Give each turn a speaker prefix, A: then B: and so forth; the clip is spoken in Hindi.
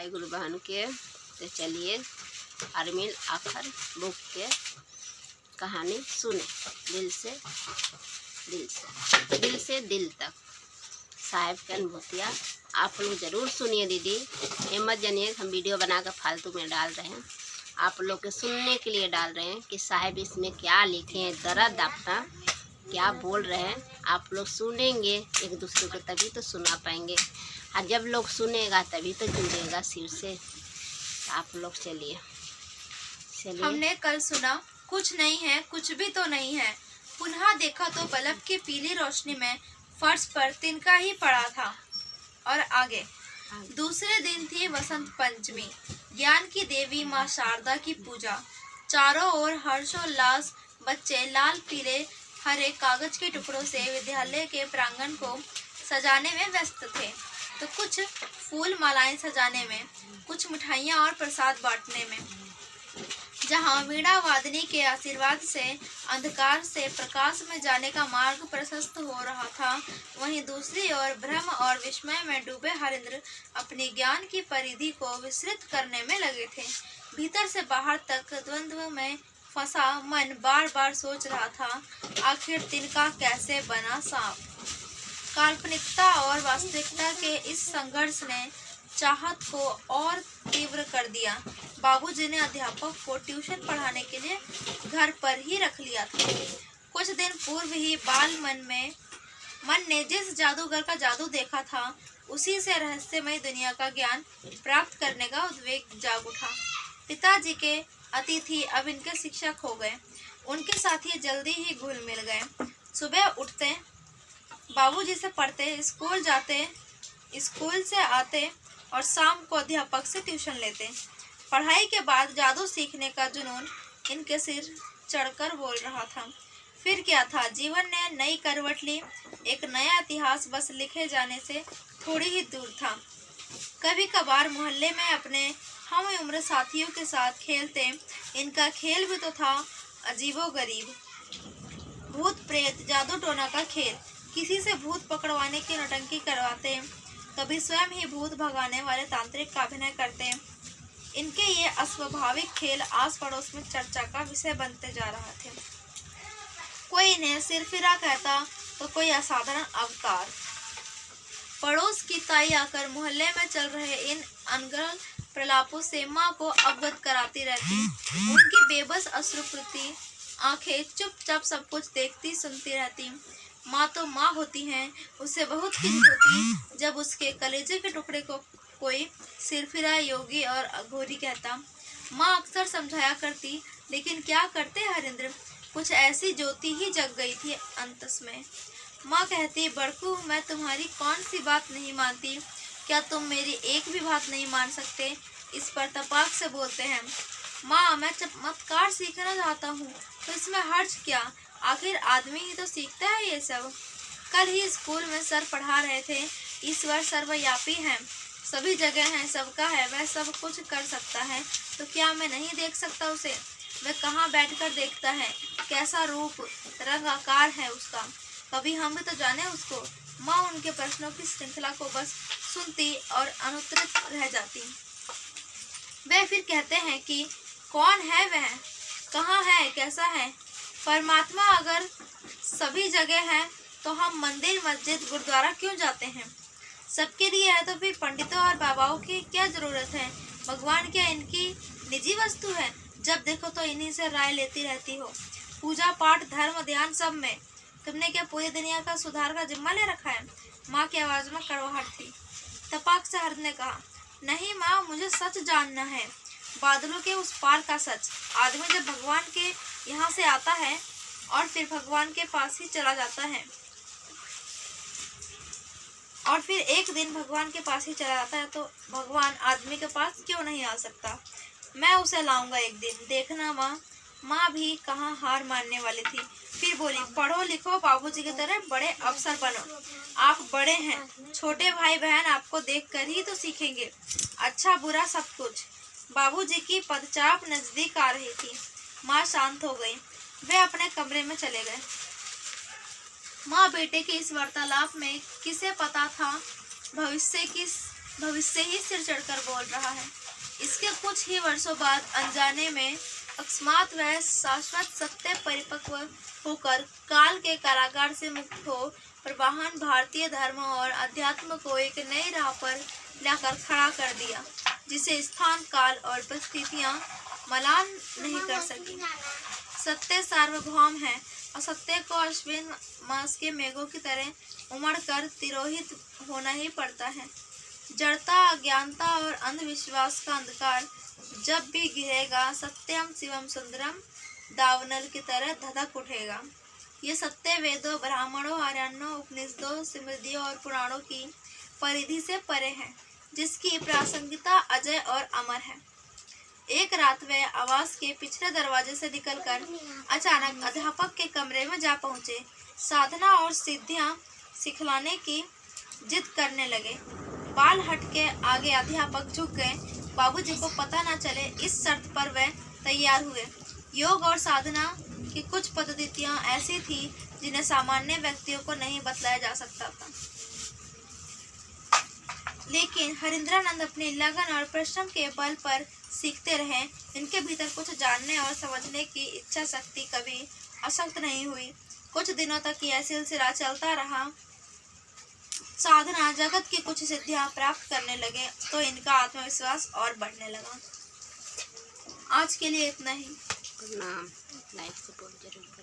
A: भाई गुरु बहन के। तो चलिए अरमिल आखर बुक के कहानी सुने दिल से दिल तक। साहब की अनुभूतियाँ आप लोग ज़रूर सुनिए दीदी। ये मत जानिए हम वीडियो बनाकर फालतू में डाल रहे हैं, आप लोग के सुनने के लिए डाल रहे हैं कि साहब इसमें क्या लिखे हैं, दर्द अपना क्या बोल रहे हैं। आप लोग सुनेंगे एक दूसरे को तभी तो सुना पाएंगे, और जब लोग सुनेगा तभी तो जुड़ेगा शिव से। आप लोग चलिए।
B: हमने कल सुना कुछ नहीं है, कुछ भी तो नहीं है। पुनः देखा तो बल्ब की पीली रोशनी में फर्श पर तिनका ही पड़ा था। और आगे दूसरे दिन थी वसंत पंचमी, ज्ञान की देवी माँ शारदा की पूजा। चारों ओर हर्षोल्लास, बच्चे लाल पीले हरे कागज के टुकड़ों से विद्यालय के प्रांगण को सजाने में व्यस्त थे, तो कुछ फूल मालाएं सजाने में, कुछ मिठाइयाँ और प्रसाद बांटने में। जहाँ वीणा वादनी के आशीर्वाद से अंधकार से प्रकाश में जाने का मार्ग प्रशस्त हो रहा था, वहीं दूसरी ओर भ्रम और विस्मय में डूबे हरिंद्र अपनी ज्ञान की परिधि को विस्तृत करने में लगे थे। भीतर से बाहर तक द्वंद्व में फंसा मन बार बार सोच रहा था, आखिर तिनका कैसे बना सांप। काल्पनिकता और वास्तविकता के इस संघर्ष ने चाहत को और तीव्र कर दिया। बाबूजी ने अध्यापक को ट्यूशन पढ़ाने के लिए घर पर ही रख लिया था। कुछ दिन पूर्व ही बाल मन ने जिस जादूगर का जादू देखा था, उसी से रहस्यमय दुनिया का ज्ञान प्राप्त करने का उद्वेग जाग उठा। पिताजी के अतिथि अब इनके शिक्षक हो गए। उनके साथी जल्दी ही घुल मिल गए। सुबह उठते, बाबूजी से पढ़ते, स्कूल जाते, स्कूल से आते और शाम को अध्यापक से ट्यूशन लेते। पढ़ाई के बाद जादू सीखने का जुनून इनके सिर चढ़कर बोल रहा था। फिर क्या था, जीवन ने नई करवट ली। एक नया इतिहास बस लिखे जाने से थोड़ी ही दूर था। कभी कभार मोहल्ले में अपने हम उम्र साथियों के साथ खेलते। इनका खेल भी तो था अजीबोगरीब, भूत प्रेत जादू टोना का खेल। किसी से भूत पकड़वाने की नौटंकी करवाते, कभी स्वयं ही भूत भगाने वाले तांत्रिक का अभिनय करते। इनके ये अस्वाभाविक खेल आस पड़ोस में चर्चा का विषय बनते जा रहा थे। कोई इन्हें सिरफिरा कहता तो कोई असाधारण अवतार। पड़ोस की ताई आकर मोहल्ले में चल रहे इन अनगढ़ प्रलापों से माँ को अवगत कराती रहती। उनकी बेबस अश्रुपूरित आंखें चुपचाप सब कुछ देखती सुनती रहती। माँ तो माँ होती हैं, उसे बहुत खिंच होती जब उसके कलेजे के टुकड़े को कोई सिरफिरा योगी और अघोरी कहता। माँ अक्सर समझाया करती, लेकिन क्या करते हरिंद्र, कुछ ऐसी ज्योति ही जग गई थी अंतस में। माँ कहती, बड़कू मैं तुम्हारी कौन सी बात नहीं मानती, क्या तुम मेरी एक भी बात नहीं मान सकते। इस पर तपाक से बोलते हैं, माँ मैं चमत्कार सीखना चाहता हूँ, तो इसमें हर्ज क्या, आखिर आदमी ही तो सीखता है ये सब। कल ही स्कूल में सर पढ़ा रहे थे, ईश्वर सर्वव्यापी है, सभी जगह है, सबका है, वह सब कुछ कर सकता है, तो क्या मैं नहीं देख सकता उसे। वह कहाँ बैठकर देखता है, कैसा रूप रंग आकार है उसका, कभी हम भी तो जाने उसको। माँ उनके प्रश्नों की श्रृंखला को बस सुनती और अनुत्तरित रह जाती। वह फिर कहते हैं कि कौन है वह, कहाँ है, कैसा है। परमात्मा अगर सभी जगह है तो हम मंदिर मस्जिद गुरुद्वारा क्यों जाते हैं। सबके लिए है तो फिर पंडितों और बाबाओं की क्या जरूरत है। भगवान क्या इनकी निजी वस्तु है, जब देखो तो इन्हीं से राय लेती रहती हो। पूजा पाठ धर्म ध्यान सब में तुमने क्या पूरी दुनिया का सुधार का जिम्मा ले रखा है। माँ की आवाज में कड़वाहट थी। तपाक से हर ने कहा, नहीं माँ मुझे सच जानना है, बादलों के उस पार का सच। आदमी जब भगवान के यहाँ से आता है और फिर भगवान के पास ही चला जाता है, और फिर एक दिन भगवान के पास ही चला जाता है, तो भगवान आदमी के पास क्यों नहीं आ सकता। मैं उसे लाऊंगा एक दिन, देखना माँ। माँ भी कहाँ हार मानने वाली थी। फिर बोली, पढ़ो लिखो, बाबूजी की तरह बड़े अफसर बनो। आप बड़े हैं, छोटे भाई बहन आपको देखकर ही तो सीखेंगे, अच्छा बुरा सब कुछ। बाबूजी की पदचाप नजदीक आ रही थी। माँ शांत हो गई। वे अपने कमरे में चले गए। माँ बेटे के इस वार्तालाप में किसे पता था भविष्य की भविष्य ही सिर चढ़कर बोल रहा है। इसके कुछ ही वर्षों बाद अनजाने में अकस्मात वह शाश्वत सत्य परिपक्व होकर काल के कारागार से मुक्त हो प्रवाहन भारतीय धर्म और अध्यात्म को एक नई राह पर लाकर खड़ा कर दिया, जिसे स्थान, काल और परिस्थितियां मलान नहीं कर सकी। सत्य सार्वभौम है, असत्य को अश्विन मास के मेघों की तरह उमड़कर तिरोहित होना ही पड़ता है। जड़ता, अज्ञानता और अंधविश्वास का अंधकार जब भी गिरेगा, सत्यम शिवम सुंदरम दावनल की तरह धधक उठेगा। ये सत्य वेदों, ब्राह्मणों, आर्यनों, उपनिषदों, स्मृतियों और पुराणों की परिधि से परे है, जिसकी प्रासंगिकता अजय और अमर है। एक रात वे आवास के पिछले दरवाजे से निकलकर अचानक अध्यापक के कमरे में जा पहुंचे। साधना और सिद्धियां सिखलाने की जिद करने लगे। बाल हट के आगे अध्यापक झुक गए। बाबूजी को पता न चले, इस शर्त पर वे तैयार हुए। योग और साधना की कुछ पद्धतियां ऐसी थी जिन्हें सामान्य व्यक्तियों को नहीं बतलाया जा सकता था, लेकिन हरिंद्रानंद अपनी लगन और परिश्रम के बल पर सीखते रहे। इनके भीतर कुछ जानने और समझने की इच्छा शक्ति कभी अशक्त नहीं हुई। कुछ दिनों तक यह सिलसिला चलता रहा। साधना जगत की कुछ सिद्धियां प्राप्त करने लगे तो इनका आत्मविश्वास और बढ़ने लगा। आज के लिए इतना ही।
A: प्रणाम। लाइक सपोर्ट जरूर।